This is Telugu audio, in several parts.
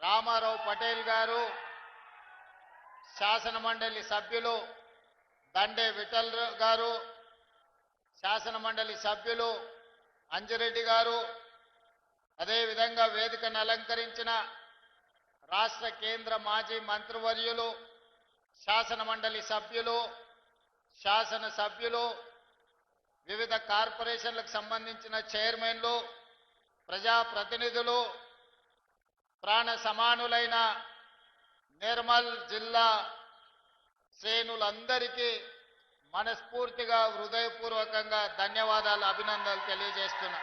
రామారావు పటేల్ గారు, శాసన మండలి సభ్యులు దండే విఠల్ గారు, శాసన మండలి సభ్యులు అంజిరెడ్డి గారు, అదేవిధంగా వేదికను అలంకరించిన రాష్ట్ర కేంద్ర మాజీ మంత్రివర్యులు, శాసన మండలి సభ్యులు, శాసన సభ్యులు, వివిధ కార్పొరేషన్లకు సంబంధించిన చైర్మన్లు, ప్రజాప్రతినిధులు, ప్రాణ సమానులైన నిర్మల్ జిల్లా శ్రేణులందరికీ మనస్ఫూర్తిగా హృదయపూర్వకంగా ధన్యవాదాలు, అభినందనలు తెలియజేస్తున్నా.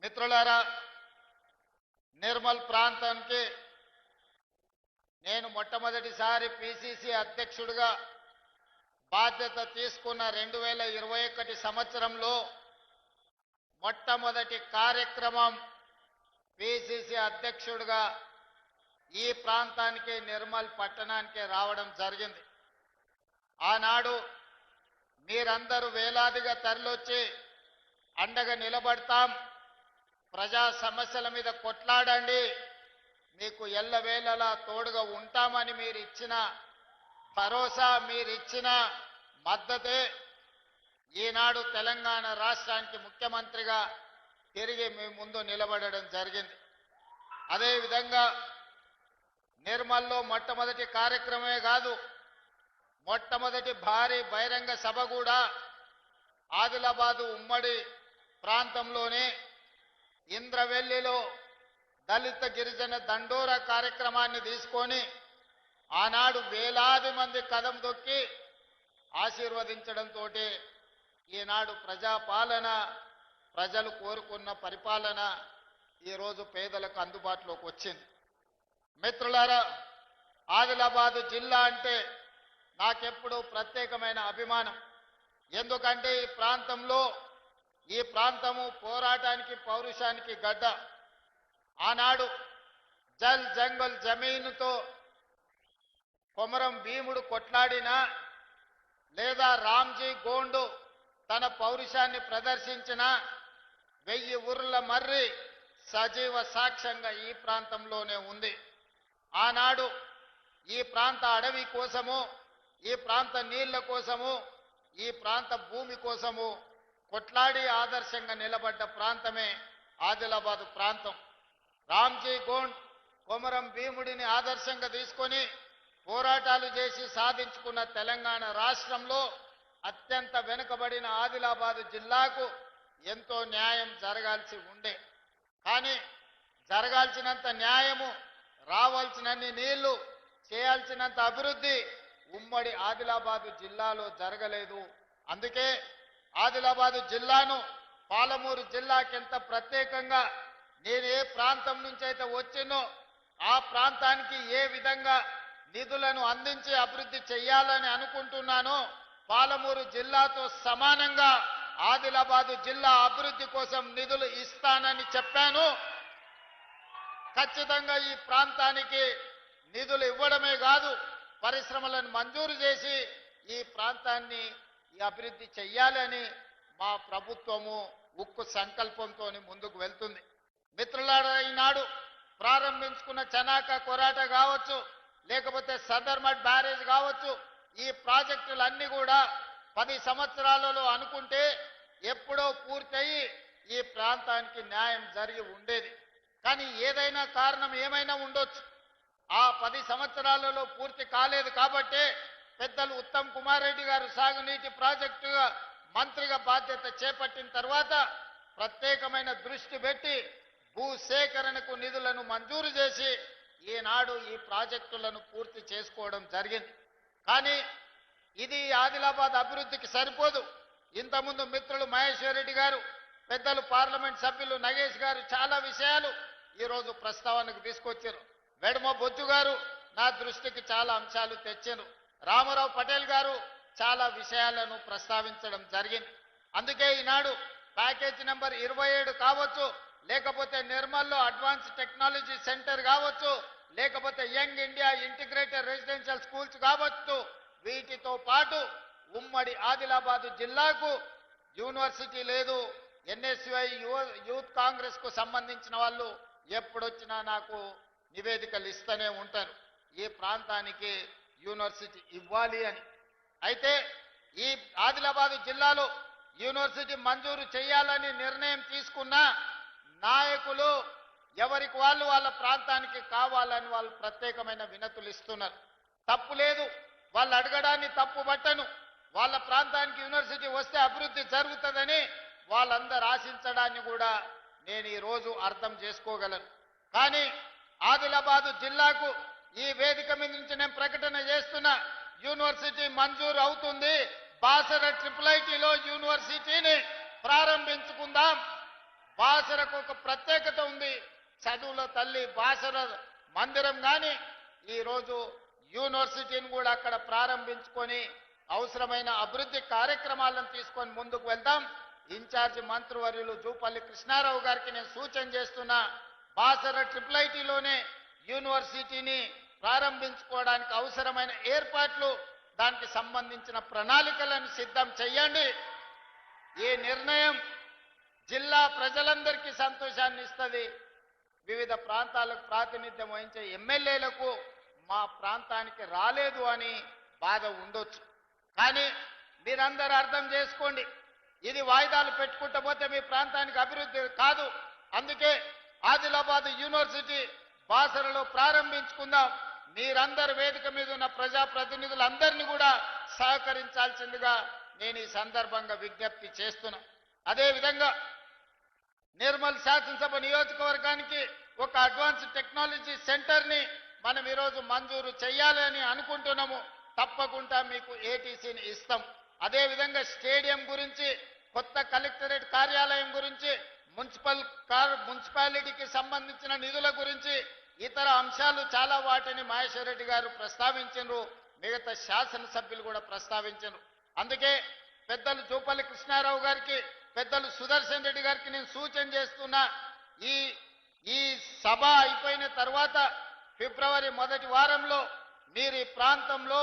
మిత్రులారా, నిర్మల్ ప్రాంతానికి నేను మొట్టమొదటిసారి పిసిసి అధ్యక్షుడిగా బాధ్యత తీసుకున్న 2021 సంవత్సరంలో మొట్టమొదటి కార్యక్రమం పిసిసి అధ్యక్షుడిగా ఈ ప్రాంతానికి నిర్మల్ పట్టణానికి రావడం జరిగింది. ఆనాడు మీరందరూ వేలాదిగా తరలివచ్చి అండగా నిలబడతాం, ప్రజా సమస్యల మీద కొట్లాడండి, మీకు ఎల్లవేళలా తోడుగా ఉంటామని మీరు ఇచ్చిన భరోసా, మీరు ఇచ్చిన మద్దతే ఈనాడు తెలంగాణ రాష్ట్రానికి ముఖ్యమంత్రిగా తిరిగి మీ ముందు నిలబడడం జరిగింది. అదేవిధంగా నిర్మల్లో మొట్టమొదటి కార్యక్రమమే కాదు, మొట్టమొదటి భారీ బహిరంగ సభ కూడా ఆదిలాబాదు ఉమ్మడి ప్రాంతంలోనే ఇంద్రవెల్లిలో దళిత గిరిజన దండోరా కార్యక్రమాన్ని తీసుకొని ఆనాడు వేలాది మంది కదం దొక్కి ఆశీర్వదించడంతో ఈనాడు ప్రజాపాలన, ప్రజలు కోరుకున్న పరిపాలన ఈరోజు పేదలకు అందుబాటులోకి వచ్చింది. మిత్రులారా, ఆదిలాబాదు జిల్లా అంటే నాకెప్పుడు ప్రత్యేకమైన అభిమానం. ఎందుకంటే ఈ ప్రాంతము పోరాటానికి, పౌరుషానికి గడ్డ. ఆనాడు జల్ జంగల్ జమీనుతో కొమరం భీముడు కొట్లాడినా, లేదా రామ్జీ గోండు తన పౌరుషాన్ని ప్రదర్శించిన 1000 ఊర్ల మర్రి సజీవ సాక్ష్యంగా ఈ ప్రాంతంలోనే ఉంది. ఆనాడు ఈ ప్రాంత అడవి కోసము, ఈ ప్రాంత నీళ్ల కోసము, ఈ ప్రాంత భూమి కోసము కొట్లాడి ఆదర్శంగా నిలబడ్డ ప్రాంతమే ఆదిలాబాదు ప్రాంతం. రామ్జీ గోండ్ కొమరం భీముడిని ఆదర్శంగా తీసుకొని పోరాటాలు చేసి సాధించుకున్న తెలంగాణ రాష్ట్రంలో అత్యంత వెనుకబడిన ఆదిలాబాదు జిల్లాకు ఎంతో న్యాయం జరగాల్సి ఉండే. కానీ జరగాల్సినంత న్యాయము, రావాల్సినన్ని నీళ్లు, చేయాల్సినంత అభివృద్ధి ఉమ్మడి ఆదిలాబాదు జిల్లాలో జరగలేదు. అందుకే ఆదిలాబాదు జిల్లాను పాలమూరు జిల్లాకెంత ప్రత్యేకంగా నేను ఏ ప్రాంతం నుంచి అయితే వచ్చినో ఆ ప్రాంతానికి ఏ విధంగా నిధులను అందించి అభివృద్ధి చేయాలని అనుకుంటున్నానో, పాలమూరు జిల్లాతో సమానంగా ఆదిలాబాదు జిల్లా అభివృద్ధి కోసం నిధులు ఇస్తానని చెప్పాను. ఖచ్చితంగా ఈ ప్రాంతానికి నిధులు ఇవ్వడమే కాదు, పరిశ్రమలను మంజూరు చేసి ఈ ప్రాంతాన్ని అభివృద్ధి చెయ్యాలని మా ప్రభుత్వము ఉక్కు సంకల్పంతో ముందుకు వెళ్తుంది. మిత్రులారా, ఈనాడు ప్రారంభించుకున్న చనాక కొరాట కావచ్చు, లేకపోతే సదర్మట్ బ్యారేజ్ కావచ్చు, ఈ ప్రాజెక్టులన్నీ కూడా 10 సంవత్సరాలలో అనుకుంటే ఎప్పుడో పూర్తయి ఈ ప్రాంతానికి న్యాయం జరిగి ఉండేది. కానీ ఏదైనా కారణం ఏమైనా ఉండొచ్చు, ఆ 10 సంవత్సరాలలో పూర్తి కాలేదు. కాబట్టే పెద్దలు ఉత్తమ్ కుమార్ రెడ్డి గారు సాగునీటి ప్రాజెక్టుగా మంత్రిగా బాధ్యత చేపట్టిన తర్వాత ప్రత్యేకమైన దృష్టి పెట్టి భూసేకరణకు నిధులను మంజూరు చేసి ఈనాడు ఈ ప్రాజెక్టులను పూర్తి చేసుకోవడం జరిగింది. కానీ ఇది ఆదిలాబాద్ అభివృద్ధికి సరిపోదు. ఇంతకుముందు మిత్రులు మహేశ్వర్ రెడ్డి గారు, పెద్దలు పార్లమెంట్ సభ్యులు నగేష్ గారు చాలా విషయాలు ఈరోజు ప్రస్తావనకు తీసుకొచ్చారు. వెడమ బొజ్జు గారు నా దృష్టికి చాలా అంశాలు తెచ్చారు. రామారావు పటేల్ గారు చాలా విషయాలను ప్రస్తావించడం జరిగింది. అందుకే ఈనాడు ప్యాకేజ్ నెంబర్ 27 కావచ్చు, లేకపోతే నిర్మల్లో అడ్వాన్స్ టెక్నాలజీ సెంటర్ కావచ్చు, లేకపోతే young India integrated residential schools కావచ్చు, వీటితో పాటు ఉమ్మడి ఆదిలాబాదు జిల్లాకు యూనివర్సిటీ లేదు, ఎన్ఎస్యుఐ యూత్ కాంగ్రెస్ కు సంబంధించిన వాళ్ళు ఎప్పుడొచ్చినా నాకు నివేదికలు ఇస్తూనే ఉంటారు ఈ ప్రాంతానికి యూనివర్సిటీ ఇవ్వాలి అని. అయితే ఈ ఆదిలాబాద్ జిల్లాలో యూనివర్సిటీ మంజూరు చేయాలని నిర్ణయం తీసుకున్న నాయకులు ఎవరికి వాళ్ళు వాళ్ళ ప్రాంతానికి కావాలని వాళ్ళు ప్రత్యేకమైన వినతులు ఇస్తున్నారు. తప్పు లేదు, వాళ్ళు అడగడాన్ని తప్పు పట్టను. వాళ్ళ ప్రాంతానికి యూనివర్సిటీ వస్తే అభివృద్ధి జరుగుతుందని వాళ్ళందరూ ఆశించడాన్ని కూడా నేను ఈరోజు అర్థం చేసుకోగలను. కానీ ఆదిలాబాదు జిల్లాకు ఈ వేదిక మీద నుంచి నేను ప్రకటన చేస్తున్నా, యూనివర్సిటీ మంజూరు అవుతుంది. బాసర IIITలో యూనివర్సిటీని ప్రారంభించుకుందాం. బాసరకు ఒక ప్రత్యేకత ఉంది, చదువుల తల్లి బాసర మందిరం. కానీ ఈరోజు యూనివర్సిటీని కూడా అక్కడ ప్రారంభించుకొని అవసరమైన అభివృద్ధి కార్యక్రమాలను తీసుకొని ముందుకు వెళ్దాం. ఇన్ఛార్జి మంత్రివర్యులు జూపల్లి కృష్ణారావు గారికి నేను సూచన చేస్తున్నా, బాసర IIITలోనే యూనివర్సిటీని ప్రారంభించుకోవడానికి అవసరమైన ఏర్పాట్లు, దానికి సంబంధించిన ప్రణాళికలను సిద్ధం చేయండి. ఈ నిర్ణయం జిల్లా ప్రజలందరికీ సంతోషాన్ని ఇస్తుంది. వివిధ ప్రాంతాలకు ప్రాతినిధ్యం వహించే ఎమ్మెల్యేలకు మా ప్రాంతానికి రాలేదు అని బాధ ఉండొచ్చు. కానీ మీరందరూ అర్థం చేసుకోండి, ఇది వాయిదాలు పెట్టుకుంటూ పోతే మీ ప్రాంతానికి అభివృద్ధి కాదు. అందుకే ఆదిలాబాద్ యూనివర్సిటీ బాసరలో ప్రారంభించుకుందాం. మీరందరూ వేదిక మీద ఉన్న ప్రజాప్రతినిధులందరినీ కూడా సహకరించాల్సిందిగా నేను ఈ సందర్భంగా విజ్ఞప్తి చేస్తున్నా. అదేవిధంగా నిర్మల్ శాసనసభ నియోజకవర్గానికి ఒక అడ్వాన్స్ టెక్నాలజీ సెంటర్ని మనం ఈరోజు మంజూరు చేయాలని అనుకుంటున్నాము. తప్పకుండా మీకు ఏటీసీని ఇస్తాం. అదేవిధంగా స్టేడియం గురించి, కొత్త కలెక్టరేట్ కార్యాలయం గురించి, మున్సిపాలిటీకి సంబంధించిన నిధుల గురించి, ఇతర అంశాలు చాలా వాటిని మహేశ్వర్ రెడ్డి గారు ప్రస్తావించారు, మిగతా శాసనసభ్యులు కూడా ప్రస్తావించారు. అందుకే పెద్దలు జూపల్లి కృష్ణారావు గారికి, పెద్దలు సుదర్శన్ రెడ్డి గారికి నేను సూచన చేస్తున్నా, ఈ సభ అయిపోయిన తర్వాత ఫిబ్రవరి మొదటి వారంలో మీరు ఈ ప్రాంతంలో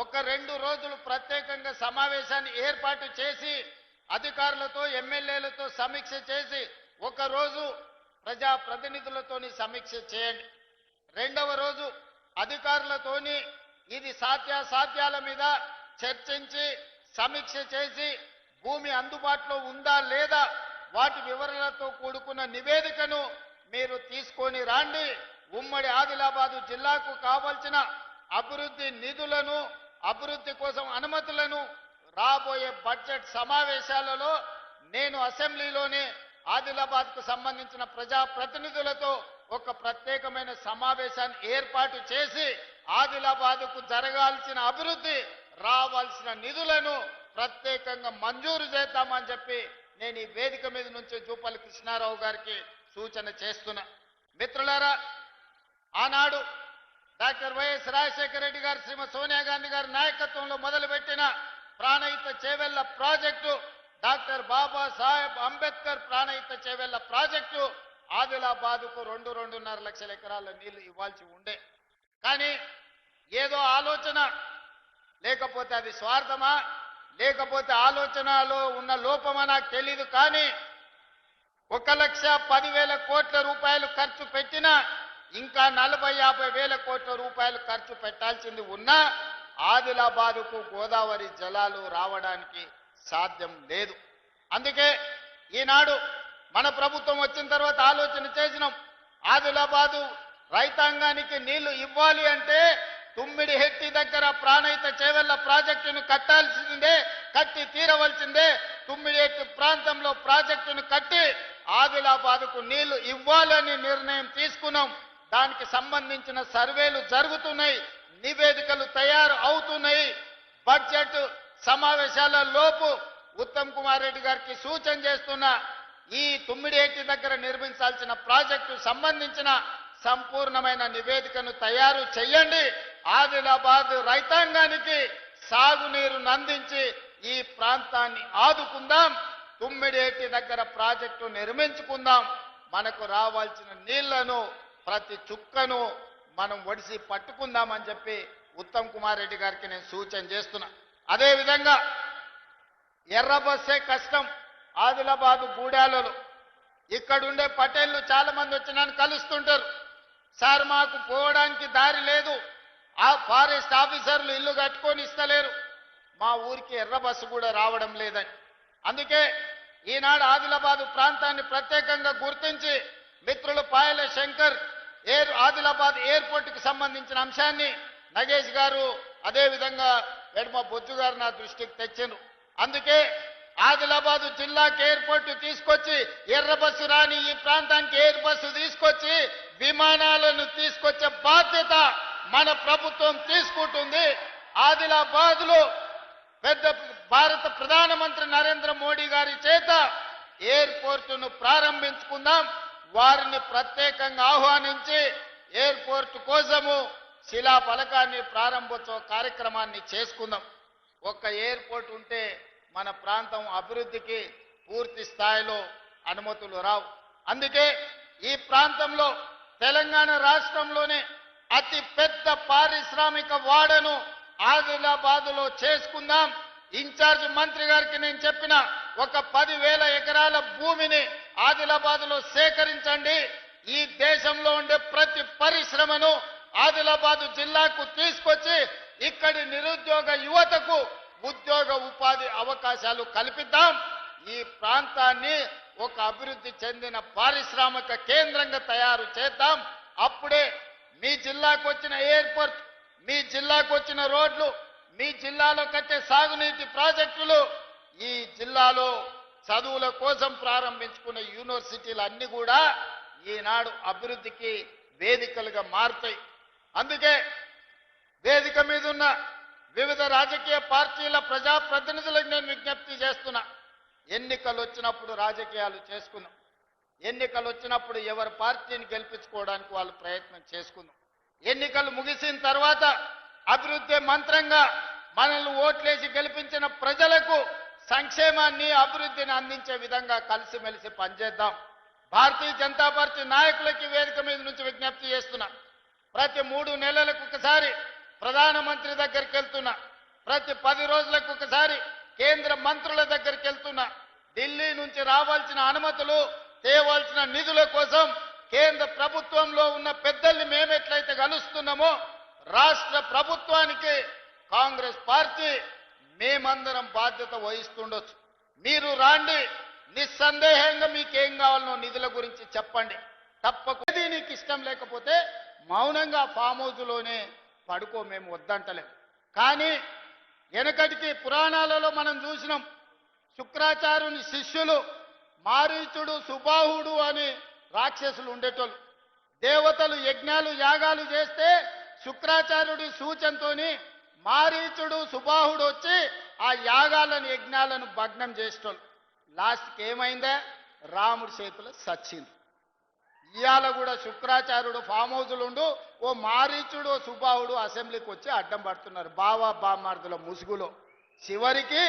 ఒక 2 రోజులు ప్రత్యేకంగా సమావేశాన్ని ఏర్పాటు చేసి అధికారులతో ఎమ్మెల్యేలతో సమీక్ష చేసి, ఒక రోజు ప్రజాప్రతినిధులతోని సమీక్ష చేయండి. 2వ రోజు అధికారులతోని ఇది సాధ్యాసాధ్యాల మీద చర్చించి సమీక్ష చేసి భూమి అందుబాటులో ఉందా లేదా వాటి వివరాలతో కూడుకున్న నివేదికను మీరు తీసుకొని రండి. ఉమ్మడి ఆదిలాబాదు జిల్లాకు కావాల్సిన అభివృద్ధి నిధులను, అభివృద్ధి కోసం అనుమతులను రాబోయే బడ్జెట్ సమావేశాలలో నేను అసెంబ్లీలోనే ఆదిలాబాద్కు సంబంధించిన ప్రజాప్రతినిధులతో ఒక ప్రత్యేకమైన సమావేశాన్ని ఏర్పాటు చేసి ఆదిలాబాద్కు జరగాల్సిన అభివృద్ధి, రావాల్సిన నిధులను ప్రత్యేకంగా మంజూరు చేద్దామని చెప్పి నేను ఈ వేదిక మీద నుంచి జూపల్లి కృష్ణారావు గారికి సూచన చేస్తున్నా. మిత్రులారా, ఆనాడు డాక్టర్ వైఎస్ రాజశేఖర రెడ్డి గారు, శ్రీమతి సోనియా గాంధీ గారి నాయకత్వంలో మొదలుపెట్టిన Pranahita Chevella project, doctor Babasaheb Ambedkar Pranahita Chevella project ఆదిలాబాదుకు 2.5 లక్షల ఎకరాల నీళ్లు ఇవ్వాల్సి ఉండే. కానీ ఏదో ఆలోచన, లేకపోతే అది స్వార్థమా, లేకపోతే ఆలోచనలో ఉన్న లోపమా నాకు తెలీదు. కానీ 1,10,000 కోట్ల రూపాయలు ఖర్చు పెట్టినా ఇంకా 40-50 వేల కోట్ల రూపాయలు ఖర్చు పెట్టాల్సింది ఉన్నా ఆదిలాబాదుకు గోదావరి జలాలు రావడానికి సాధ్యం లేదు. అందుకే ఈనాడు మన ప్రభుత్వం వచ్చిన తర్వాత ఆలోచన చేసినాం, ఆదిలాబాదు రైతాంగానికి నీళ్లు ఇవ్వాలి అంటే తుమ్మిడిహెట్టి దగ్గర ప్రాణహిత చేవెళ్ల ప్రాజెక్టును కట్టాల్సిందే, కట్టి తీరవలసిందే. తుమ్మిడిహెట్టి ప్రాంతంలో ప్రాజెక్టును కట్టి ఆదిలాబాదుకు నీళ్లు ఇవ్వాలని నిర్ణయం తీసుకున్నాం. దానికి సంబంధించిన సర్వేలు జరుగుతున్నాయి, నివేదికలు తయారు అవుతున్నాయి. బడ్జెట్ సమావేశాల లోపు ఉత్తమ్ కుమార్ రెడ్డి గారికి సూచన చేస్తున్నా, ఈ తుమ్మిడిహెట్టి దగ్గర నిర్మించాల్సిన ప్రాజెక్టు సంబంధించిన సంపూర్ణమైన నివేదికను తయారు చేయండి. ఆదిలాబాద్ రైతాంగానికి సాగునీరును అందించి ఈ ప్రాంతాన్ని ఆదుకుందాం. తుమ్మిడిహెట్టి దగ్గర ప్రాజెక్టు నిర్మించుకుందాం. మనకు రావాల్సిన నీళ్లను, ప్రతి చుక్కను మనం ఒడిసి పట్టుకుందామని చెప్పి ఉత్తమ్ కుమార్ రెడ్డి గారికి నేను సూచన చేస్తున్నా. అదేవిధంగా ఎర్ర బస్సే కష్టం. ఆదిలాబాదు గూడాలలో ఇక్కడ ఉండే పటేళ్లు చాలా మంది వచ్చి నన్ను కలుస్తుంటారు. సార్ మాకు పోవడానికి దారి లేదు, ఆ ఫారెస్ట్ ఆఫీసర్లు ఇల్లు కట్టుకొని ఇస్తలేరు, మా ఊరికి ఎర్ర బస్సు కూడా రావడం లేదని. అందుకే ఈనాడు ఆదిలాబాద్ ప్రాంతాన్ని ప్రత్యేకంగా గుర్తించి మిత్రులు పాయల శంకర్ ఆదిలాబాద్ ఎయిర్పోర్టుకి సంబంధించిన అంశాన్ని నగేష్ గారు అదేవిధంగా వెడమ బొజ్జు గారు నా దృష్టికి తెచ్చారు. అందుకే ఆదిలాబాద్ జిల్లాకి ఎయిర్పోర్టు తీసుకొచ్చి ఎర్ర బస్సు రాని ఈ ప్రాంతానికి ఎయిర్ బస్సు తీసుకొచ్చి విమానాలను తీసుకొచ్చే బాధ్యత మన ప్రభుత్వం తీసుకుంటుంది. ఆదిలాబాద్ లో పెద్ద భారత ప్రధానమంత్రి నరేంద్ర మోడీ గారి చేత ఎయిర్పోర్టును ప్రారంభించుకుందాం. వారిని ప్రత్యేకంగా ఆహ్వానించి ఎయిర్పోర్టు కోసము శిలా ఫలకాన్ని ప్రారంభోత్సవ కార్యక్రమాన్ని చేసుకుందాం. ఒక్క ఎయిర్పోర్ట్ ఉంటే మన ప్రాంతం అభివృద్ధికి పూర్తి స్థాయిలో అనుమతులు రావు. అందుకే ఈ ప్రాంతంలో తెలంగాణ రాష్ట్రంలోనే అతి పెద్ద పారిశ్రామిక వాడను ఆదిలాబాదులో చేసుకుందాం. ఇన్ఛార్జ్ మంత్రి గారికి నేను చెప్పిన ఒక 10,000 ఎకరాల భూమిని ఆదిలాబాదులో సేకరించండి. ఈ దేశంలో ఉండే ప్రతి పరిశ్రమను ఆదిలాబాదు జిల్లాకు తీసుకొచ్చి ఇక్కడి నిరుద్యోగ యువతకు ఉద్యోగ ఉపాధి అవకాశాలు కల్పిద్దాం. ఈ ప్రాంతాన్ని ఒక అభివృద్ధి చెందిన పారిశ్రామిక కేంద్రంగా తయారు చేద్దాం. అప్పుడే మీ జిల్లాకు వచ్చిన ఎయిర్పోర్ట్, మీ జిల్లాకు వచ్చిన రోడ్లు, మీ జిల్లాలో కట్టే సాగునీటి ప్రాజెక్టులు, ఈ జిల్లాలో చదువుల కోసం ప్రారంభించుకున్న యూనివర్సిటీలు అన్ని కూడా ఈనాడు అభివృద్ధికి వేదికలుగా మారుతాయి. అందుకే వేదిక మీద ఉన్న వివిధ రాజకీయ పార్టీల ప్రజాప్రతినిధులకు నేను విజ్ఞప్తి చేస్తున్నా. ఎన్నికలు వచ్చినప్పుడు రాజకీయాలు చేసుకుందాం. ఎన్నికలు వచ్చినప్పుడు ఎవరి పార్టీని గెలిపించుకోవడానికి వాళ్ళు ప్రయత్నం చేసుకుందాం. ఎన్నికలు ముగిసిన తర్వాత అభివృద్ధి మంత్రంగా మనల్ని ఓట్లేసి గెలిపించిన ప్రజలకు సంక్షేమాన్ని అభివృద్ధిని అందించే విధంగా కలిసిమెలిసి పనిచేద్దాం. భారతీయ జనతా పార్టీ నాయకులకి వేదిక మీద నుంచి విజ్ఞప్తి చేస్తున్నా. ప్రతి 3 నెలలకు ఒకసారి ప్రధానమంత్రి దగ్గరికి వెళ్తున్నా, ప్రతి 10 రోజులకు ఒకసారి కేంద్ర మంత్రుల దగ్గరికి వెళ్తున్నా. ఢిల్లీ నుంచి రావాల్సిన అనుమతులు, తేవాల్సిన నిధుల కోసం కేంద్ర ప్రభుత్వంలో ఉన్న పెద్దల్ని మేమెట్లయితే కలుస్తున్నామో రాష్ట్ర ప్రభుత్వానికి కాంగ్రెస్ పార్టీ మేమందరం బాధ్యత వహిస్తుండొచ్చు. మీరు రాండి, నిస్సందేహంగా మీకేం కావాలనో నిధుల గురించి చెప్పండి. తప్పకుండా నీకు ఇష్టం లేకపోతే మౌనంగా ఫామ్ హౌస్లోనే పడుకో, మేము వద్దంటలేం. కానీ వెనకటికి పురాణాలలో మనం చూసినాం, శుక్రాచార్యుని శిష్యులు మారీచుడు, సుబాహుడు అని రాక్షసులు ఉండేటోళ్ళు. దేవతలు యజ్ఞాలు యాగాలు చేస్తే శుక్రాచార్యుడి సూచనతోని మారీచుడు, సుబాహుడు వచ్చి ఆ యాగాలను యజ్ఞాలను భగ్నం చేసేటోళ్ళు. లాస్ట్కి ఏమైందే, రాముడి చేతులు సచ్చింది. ఇవాళ కూడా శుక్రాచార్యుడు ఫామ్ హౌస్లు ఉండు, ఓ మారీచుడు, ఓ సుబాహుడు అసెంబ్లీకి వచ్చి అడ్డం పడుతున్నారు బావా బామార్దుల ముసుగులో. చివరికి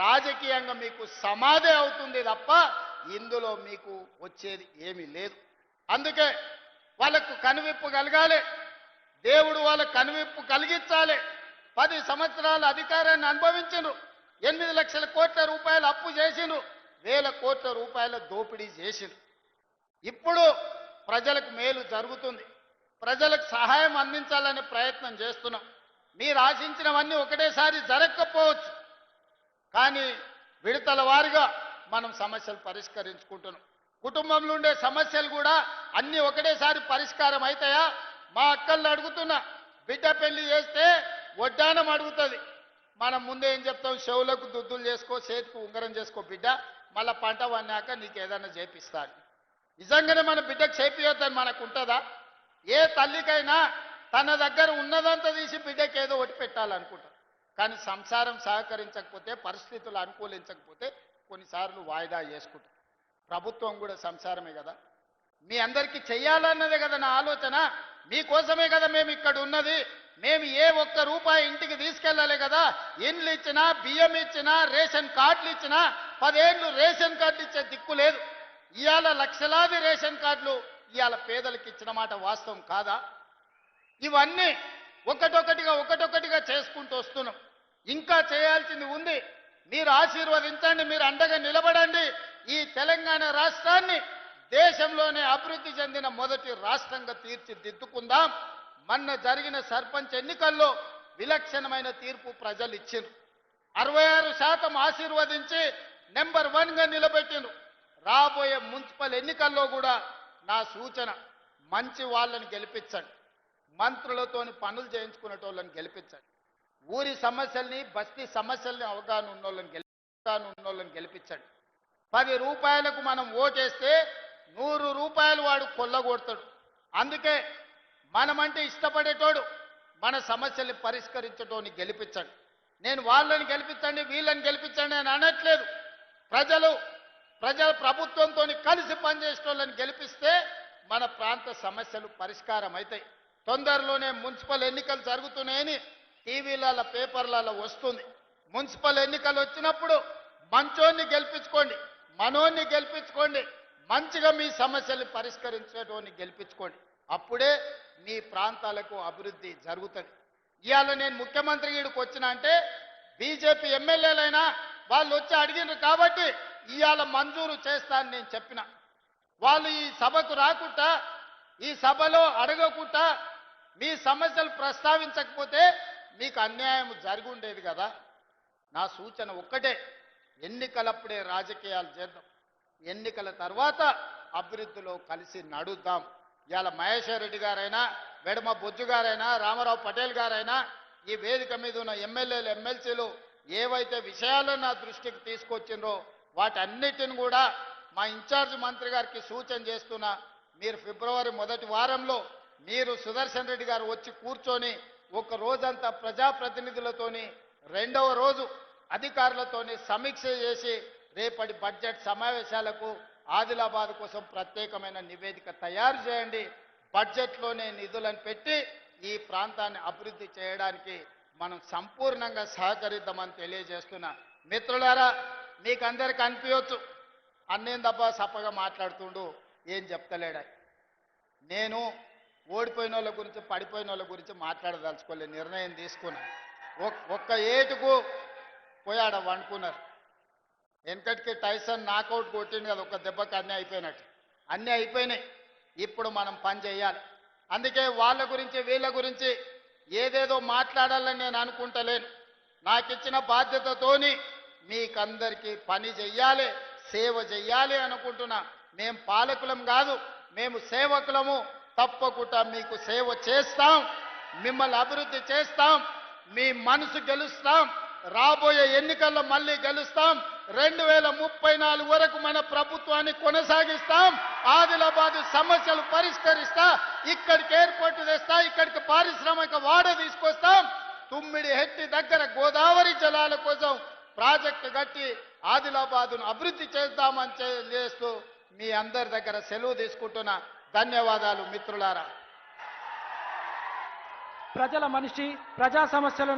రాజకీయంగా మీకు సమాధి అవుతుంది తప్ప ఇందులో మీకు వచ్చేది ఏమీ లేదు. అందుకే వాళ్ళకు కనువిప్పు కలగాలి, దేవుడు వాళ్ళకు కనువిప్పు కలిగించాలి. 10 సంవత్సరాల అధికారాన్ని అనుభవించను, 8 లక్షల కోట్ల రూపాయలు అప్పు చేసిను, 1000 కోట్ల రూపాయల దోపిడీ చేసిను. ఇప్పుడు ప్రజలకు మేలు జరుగుతుంది, ప్రజలకు సహాయం అందించాలనే ప్రయత్నం చేస్తున్నాం. మీరు ఆశించినవన్నీ ఒకటేసారి జరగకపోవచ్చు, కానీ విడతల వారిగా మనం సమస్యలు పరిష్కరించుకుంటున్నాం. కుటుంబంలో ఉండే సమస్యలు కూడా అన్నీ ఒకటేసారి పరిష్కారం అవుతాయా? మా అక్కళ్ళు అడుగుతున్నా, బిడ్డ పెళ్లి చేస్తే వడ్డానం అడుగుతుంది. మనం ముందే ఏం చెప్తాం, చెవులకు దుద్దులు చేసుకో, చేతికి ఉంగరం చేసుకో బిడ్డ, మళ్ళీ పంట వన్నాక నీకు ఏదైనా చేపిస్తాను. నిజంగానే మన బిడ్డకు చేపియొద్దని మనకు ఉంటుందా? ఏ తల్లికైనా తన దగ్గర ఉన్నదంతా తీసి బిడ్డకి ఏదో ఒకటి పెట్టాలనుకుంటారు. కానీ సంసారం సహకరించకపోతే, పరిస్థితులు అనుకూలించకపోతే కొన్నిసార్లు వాయిదా చేసుకుంటాం. ప్రభుత్వం కూడా సంసారమే కదా, మీ అందరికీ చెయ్యాలన్నదే కదా నా ఆలోచన. మీకోసమే కదా మేము ఇక్కడ ఉన్నది. మేము ఏ ఒక్క రూపాయి ఇంటికి తీసుకెళ్ళాలి కదా. ఇండ్లు ఇచ్చినా, బియ్యం ఇచ్చినా, రేషన్ కార్డులు ఇచ్చినా, 10 ఏళ్ళు రేషన్ కార్డులు ఇచ్చే దిక్కు లేదు. ఇవాళ లక్షలాది రేషన్ కార్డులు ఇవాళ పేదలకు ఇచ్చిన మాట వాస్తవం కాదా? ఇవన్నీ ఒకటొకటిగా చేసుకుంటూ వస్తున్నాం. ఇంకా చేయాల్సింది ఉంది. మీరు ఆశీర్వదించండి, మీరు అండగా నిలబడండి. ఈ తెలంగాణ రాష్ట్రాన్ని దేశంలోనే అభివృద్ధి చెందిన మొదటి రాష్ట్రంగా తీర్చిదిద్దుకుందాం. మొన్న జరిగిన సర్పంచ్ ఎన్నికల్లో విలక్షణమైన తీర్పు ప్రజలు ఇచ్చిండ్రు. 66% ఆశీర్వదించి నెంబర్ 1గా నిలబెట్టిండ్రు. రాబోయే మున్సిపల్ ఎన్నికల్లో కూడా నా సూచన, మంచి వాళ్ళని గెలిపించండి, మంత్రులతోని పనులు చేయించుకునేటోళ్ళని గెలిపించండి, ఊరి సమస్యల్ని బస్తీ సమస్యల్ని అవగాహన ఉన్నోళ్ళని గెలిపించండి. 10 రూపాయలకు మనం ఓటేస్తే 100 రూపాయలు వాడు కొల్లగొడతాడు. అందుకే మనమంటే ఇష్టపడేటోడు, మన సమస్యల్ని పరిష్కరించటోని గెలిపించండి. నేను వాళ్ళని గెలిపించండి వీళ్ళని గెలిపించండి అని అనట్లేదు. ప్రజల ప్రభుత్వంతో కలిసి పనిచేసేటోళ్ళని గెలిపిస్తే మన ప్రాంత సమస్యలు పరిష్కారం అవుతాయి. తొందరలోనే మున్సిపల్ ఎన్నికలు జరుగుతున్నాయని టీవీలలో పేపర్లలో వస్తుంది. మున్సిపల్ ఎన్నికలు వచ్చినప్పుడు మంచోన్ని గెలిపించుకోండి, మనోన్ని గెలిపించుకోండి, మంచిగా మీ సమస్యల్ని పరిష్కరించేటోని గెలిపించుకోండి. అప్పుడే మీ ప్రాంతాలకు అభివృద్ధి జరుగుతుంది. ఇవాళ నేను ముఖ్యమంత్రి గీడికి వచ్చిన అంటే బీజేపీ ఎమ్మెల్యేలైనా వాళ్ళు వచ్చి అడిగినారు కాబట్టి ఇవాళ మంజూరు చేస్తానని నేను చెప్పిన. వాళ్ళు ఈ సభకు రాకుండా, ఈ సభలో అడగకుండా మీ సమస్యలు ప్రస్తావించకపోతే మీకు అన్యాయం జరిగి ఉండేది కదా. నా సూచన ఒక్కటే, ఎన్నికలప్పుడే రాజకీయాలు చేద్దాం, ఎన్నికల తర్వాత అభివృద్ధిలో కలిసి నడుద్దాం. ఇవాళ మహేశ్వర్ రెడ్డి గారైనా, వెడమ బొజ్జు గారైనా, రామారావు పటేల్ గారైనా, ఈ వేదిక మీద ఉన్న ఎమ్మెల్యేలు ఎమ్మెల్సీలు ఏవైతే విషయాలను నా దృష్టికి తీసుకొచ్చిండ్రో వాటన్నిటిని కూడా మా ఇన్ఛార్జ్ మంత్రి గారికి సూచన చేస్తున్నా. మీరు ఫిబ్రవరి మొదటి వారంలో మీరు సుదర్శన్ రెడ్డి గారు వచ్చి కూర్చొని ఒక రోజంతా ప్రజాప్రతినిధులతోని, రెండవ రోజు అధికారులతోని సమీక్ష చేసి రేపటి బడ్జెట్ సమావేశాలకు ఆదిలాబాద్ కోసం ప్రత్యేకమైన నివేదిక తయారు చేయండి. బడ్జెట్లోనే నిధులను పెట్టి ఈ ప్రాంతాన్ని అభివృద్ధి చేయడానికి మనం సంపూర్ణంగా సహకరిద్దామని తెలియజేస్తున్నా. మిత్రులారా, మీకు అందరికీ అనిపించవచ్చు అన్నేం తప్ప సప్పగా మాట్లాడుతుండు, ఏం చెప్తలేడా. నేను ఓడిపోయిన వాళ్ళ గురించి, పడిపోయిన వాళ్ళ గురించి మాట్లాడదలుచుకోలే, నిర్ణయం తీసుకున్నా. ఒక్క ఏటుకు పోయాడ వండుకున్నారు. వెనకటికి టైసన్ నాకౌట్ కొట్టింది కదా, ఒక దెబ్బకి అన్నీ అయిపోయినట్టు. అన్నీ అయిపోయినాయి, ఇప్పుడు మనం పని చేయాలి. అందుకే వాళ్ళ గురించి వీళ్ళ గురించి ఏదేదో మాట్లాడాలని నేను అనుకుంటలేను. నాకు ఇచ్చిన బాధ్యతతోని మీకందరికీ పని చెయ్యాలి, సేవ చెయ్యాలి అనుకుంటున్నా. మేం పాలకులం కాదు, మేము సేవకులము. తప్పకుండా మీకు సేవ చేస్తాం, మిమ్మల్ని అభివృద్ధి చేస్తాం, మీ మనసు గెలుస్తాం. రాబోయే ఎన్నికల్లో మళ్ళీ గెలుస్తాం. 2034 వరకు మన ప్రభుత్వాన్ని కొనసాగిస్తాం. ఆదిలాబాద్ సమస్యలు పరిష్కరిస్తా, ఇక్కడికి ఎయిర్పోర్ట్ తెస్తా, ఇక్కడికి పారిశ్రామిక వాడ తీసుకొస్తాం. తుమ్మిడి హెట్టి దగ్గర గోదావరి జలాల కోసం ప్రాజెక్టు కట్టి ఆదిలాబాద్ను అభివృద్ధి చేద్దామని చేస్తూ మీ అందరి దగ్గర సెలవు తీసుకుంటున్నా. ధన్యవాదాలు మిత్రులారా. ప్రజల మనిషి, ప్రజా సమస్యలను